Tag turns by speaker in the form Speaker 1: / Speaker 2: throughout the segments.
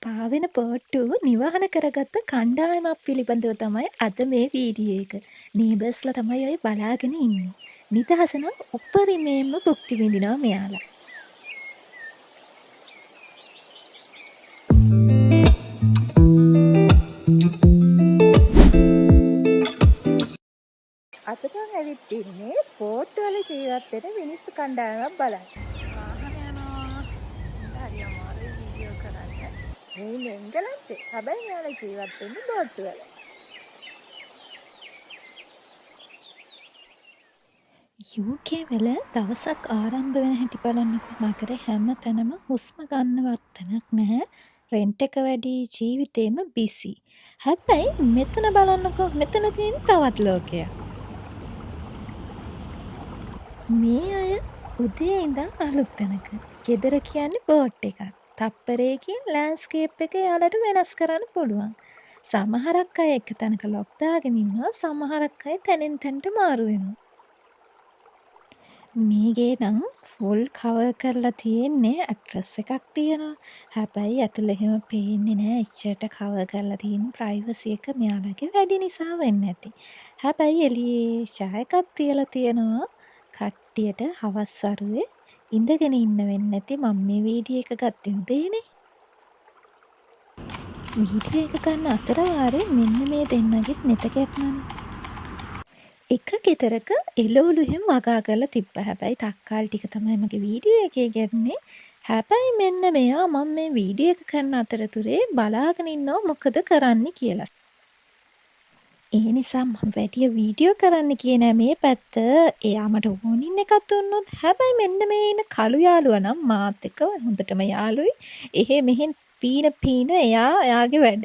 Speaker 1: පාවෙන පොට්ටු නිවහන කරගත්ත කණ්ඩායමක් පිළිබඳව තමයි අද මේ වීඩියෝ එක. නේබර්ස්ලා තමයි ඔය බලාගෙන ඉන්නේ. නිදහස නම් උපරිමයෙන්ම භුක්ති විඳිනවා මෙයාලා. අද මම ඇවිත් ඉන්නේ පොට්ටු වල ජීවත් වෙන මිනිස්සු කණ්ඩායමක් බලන්න. වාහන යනවා. හරි අමාරුයි වීඩියෝ කරන්න. මේ එංගලන්තේ. හැබැයි මෙයාලා ජීවත් වෙන්නේ බෝට්ටු වල. UK වල දවසක් ආරම්භ වෙන හැටි බලන්නකෝ. නගර හැම තැනම හුස්ම ගන්න වර්තනක් නැහැ. රෙන්ට් එක වැඩි, ජීවිතේම බිසි. හැබැයි මෙතන බලන්නකෝ. මෙතන තියෙන තවත් ලෝකයක්. මේ අය උදේ ඉඳන් අලුත් තැනක. ගෙදර කියන්නේ බෝට් එකක්. තප්පරයකින් ලෑන්ඩ්ස්කේප් එක යාලට වෙනස් කරන්න පුළුවන්. සමහරක් අය එක තැනක ලොක් දාගෙන ඉන්නවා. සමහරක් අය තැනින් තැනට මාරු වෙනවා. මේගේ නම් ෆුල් කවර් කරලා තියෙන්නේ ඇඩ්‍රස් එකක් තියෙනවා. හැබැයි ඇතුළ එහෙම පේන්නේ නෑ. එච්චරට කවර් කරලා තියෙන ප්‍රයිවසි එක මෙයාලගේ වැඩි නිසා වෙන්නේ නැති. හැබැයි එළියේ ඡාය එකක් තියලා තියෙනවා. කට්ටියට හවස් වරුවේ ඉඳගෙන ඉන්න වෙන්නේ නැති. මම මේ වීඩියෝ එක ගත්තේ උදේනේ. වීඩියෝ එක ගන්න අතර වාරේ මෙන්න මේ දෙන්නගෙත් නෙත ගැටුණානේ. එක ගෙදරක එළවලු එහෙම වගා කරලා තිබ්බා. හැබැයි තක්කාලි ටික තමයි මගේ වීඩියෝ එකේ ගන්නේ. හැබැයි මෙන්න මෙයා මම මේ වීඩියෝ එක කරන අතරතුරේ බලාගෙන ඉන්නවා මොකද කරන්න කියලා. ඒ නිසා මම වැඩි වීඩියෝ කරන්න කියන මේ පැත්ත එයා මට ඕනින් එකක් දුන්නොත්. හැබැයි මෙන්න මේ ඉන්න කළු යාළුවා නම් මාත් එක්ක හොඳටම යාළුයි. එහෙ මෙහෙන් පීන එයාගේ වැඩ.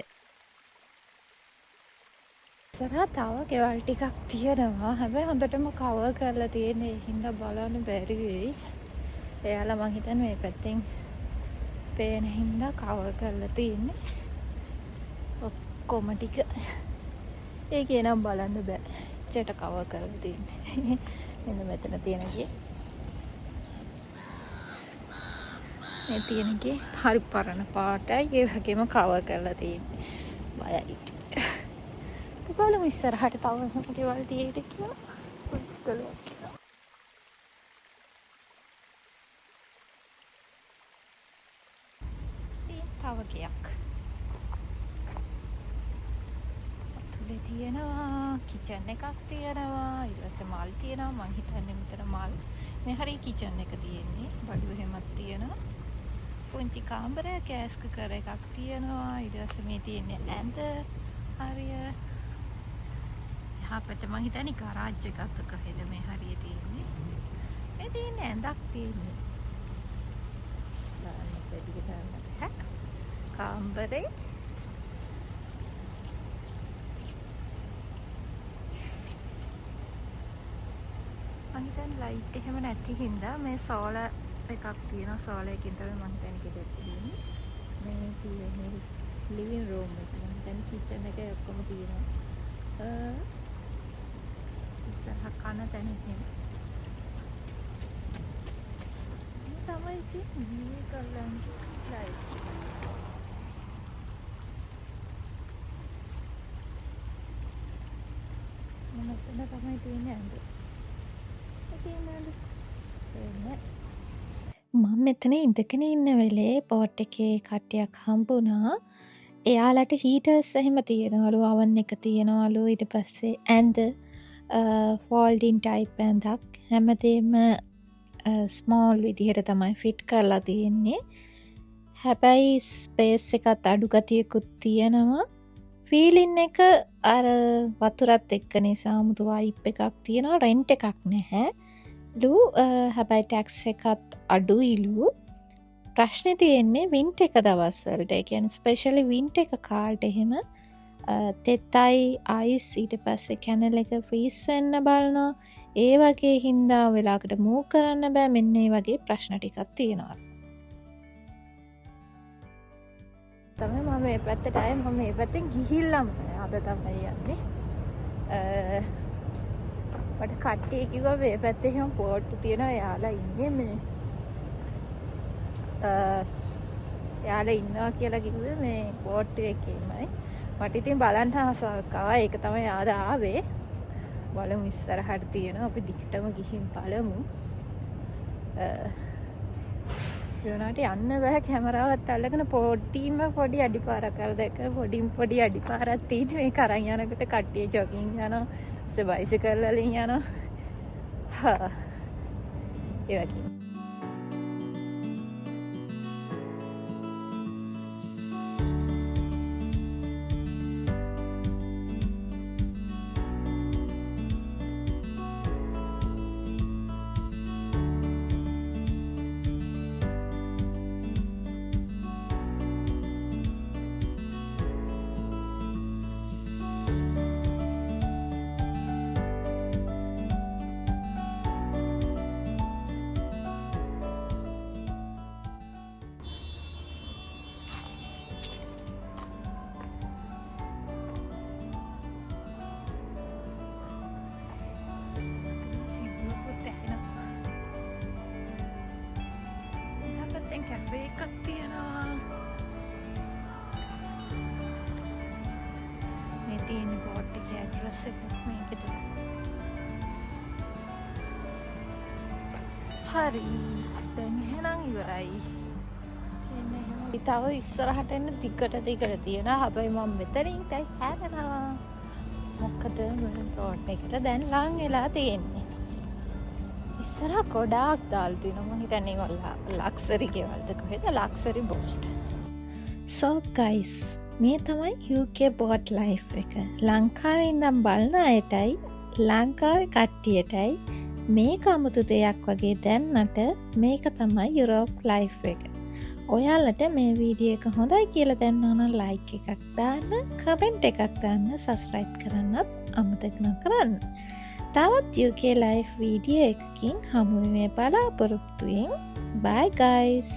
Speaker 1: ඉස්සරහා තව ගෙවල් ටිකක් තියෙනවා. හැබැයි හොඳටම කවර් කරලා තියෙන ඒ හින්දා බලන්න බැරි වෙයි. එයාලා මං හිතන්නේ මේ පැත්තෙන් පේන හින්දා කවර් කරලා තියෙන්නේ. ඔක්කොම ටික ඒකේ නම් බලන්න බෑ. චේට කවර් කරලා තියෙන්නේ. මෙන්න මෙතන තියෙන ගේ. මේ තියෙන ගේ හරි පරණ පාටයි. ඒ වගේම කවර් කරලා තියෙන්නේ. බයයි. බලමු ඉස්සරහට තව ගෙවල් තියෙයිද කියලා. පොලිස් කළා. තව ගයක්. අතුලේ තියෙනවා කිචන් එකක් තියෙනවා. ඊට පස්සේ මල් තියෙනවා. මං හිතන්නේ මෙතන මල්. මේ හරිය කිචන් එක තියෙන්නේ. බඩු එහෙමත් තියෙනවා. පුංචි කාමරයක් ගෑස් කුකර් එකක් තියෙනවා. ඊට පස්සේ මේ තියෙන්නේ ඇඳ. හරිය අපිට මං හිතන්නේ ගරාජ් එකක් කොහෙද මේ හරිය තියෙන්නේ. මේ තියෙන්නේ ඇඳක් තියෙන්නේ. දාන්න දෙවිද ගන්නට හැක්. කාමරේ මං හිතන්නේ ලයිට් එහෙම නැති හින්දා මේ සෝලර් එකක් තියෙනවා. සෝලර් එකකින් තමයි මං හිතන්නේ ගෙදර තියෙන්නේ. මේ තියෙන්නේ ලිවිං රූම් එක. මං හිතන්නේ කිචන් එකේ ඔක්කොම තියෙනවා. ඉස්සරහ කන තැන එහෙම. මේ තමයි තියෙන්නේ මේ කල්ලන් ලයිට්. මොනතන තමයි තියෙන්නේ ඇඳ. මම මෙතන ඉඳගෙන ඉන්න වෙලේ බෝට් එකේ කට්ටියක් හම්බුණා. එයාලට හීටර්ස් එහෙම තියෙනවලු, oven එක තියෙනවලු. ඊට පස්සේ ඇඳ ෆෝල්ඩින් ටයිප් ඇඳක්. හැමදේම ස්මෝල් විදිහට තමයි ෆිට් කරලා තියෙන්නේ. හැබැයි ස්පේස් එකත් අඩු ගතියකුත් තියෙනවා. ෆීලින් එක අර වතුරත් එක්ක නිසා මුතු වයිප් එකක් තියෙනවා. රෙන්ට් එකක් නැහැ ලු. හැබැයි ටැක්ස් එකත් අඩුයිලු. ප්‍රශ්නේ තියෙන්නේ වින්ටර් එක දවස්වලට. ඒ කියන්නේ ස්පෙෂලි වින්ටර් එක කාලට එහෙම තෙතයි අයිස් ඊට පස්සේ කැනල් එක ෆ්‍රීස් වෙන්න බලනවා. ඒ වගේ හින්දා වෙලාවකට මූව් කරන්න බෑ. මෙන්න ඒ වගේ ප්‍රශ්න ටිකක් තියෙනවා. තමයි මම මේ පැත්තට ආයේ. මම මේ පැත්තෙන් ගිහිල්ලාම අද තමයි යන්නේ. මට කට්ටිය කිව්වා මේ පැත්තේ එහෙම පොට්ටු තියෙනවා. යාලා ඉන්නේ මේ එයාලා ඉන්නවා කියලා කිව්වේ මේ බෝට් එකේමයි. මට ඉතින් බලන්න ආසාවක් ආවා. ඒක තමයි ආද ආවේ. බලමු ඉස්සරහට තියෙනවා. අපි දිගටම ගිහින් බලමු. යෝනාට යන්න බෑ කැමරාවත් අල්ලගෙන පොඩි අඩිපාරක් අර දැක්ක පොඩි අඩිපාරක් තියෙන මේ කරන් යනකොට කට්ටිය ජොගින් යනවා. ඊට බයිසිකල් වලින් යනවා. ඒ වගේ. කැෆේ එකක් තියෙනවා. මේ තියෙන බෝට් එකේ ඇඩ්‍රස් එක මේකද. හරි. දැන් එහෙනම් ඉවරයි. තව ඉස්සරහට එන්න දිගට තියෙනවා. හැබැයි මම මෙතනින් හැරෙනවා. මොකද මේ බෝට් එකට දැන් ලං වෙලා තියෙන්නේ. ඉස්සරහ ගොඩාක් දාලා තියෙනවා. මම හිතන්නේ වල්ලා ලක්සරි ගෙවල්ද කොහෙද ලක්සරි බෝට්. So guys, මේ තමයි UK boat life එක. ලංකාවේ ඉඳන් බලන අයටයි ලංකාවේ කට්ටියටයි මේක අමුතු දෙයක් වගේ දැන්නට මේක තමයි යුරෝප් life එක. ඔයාලට මේ වීඩියෝ එක හොඳයි කියලා දැනනවා නම් like එකක් දාන්න, comment එකක් දාන්න, subscribe කරන්නත් අමතක නොකරන්න. තවත් UK life වීඩියෝ එකකින් හමු වෙමු බලාපොරොත්තුෙන්. Bye guys.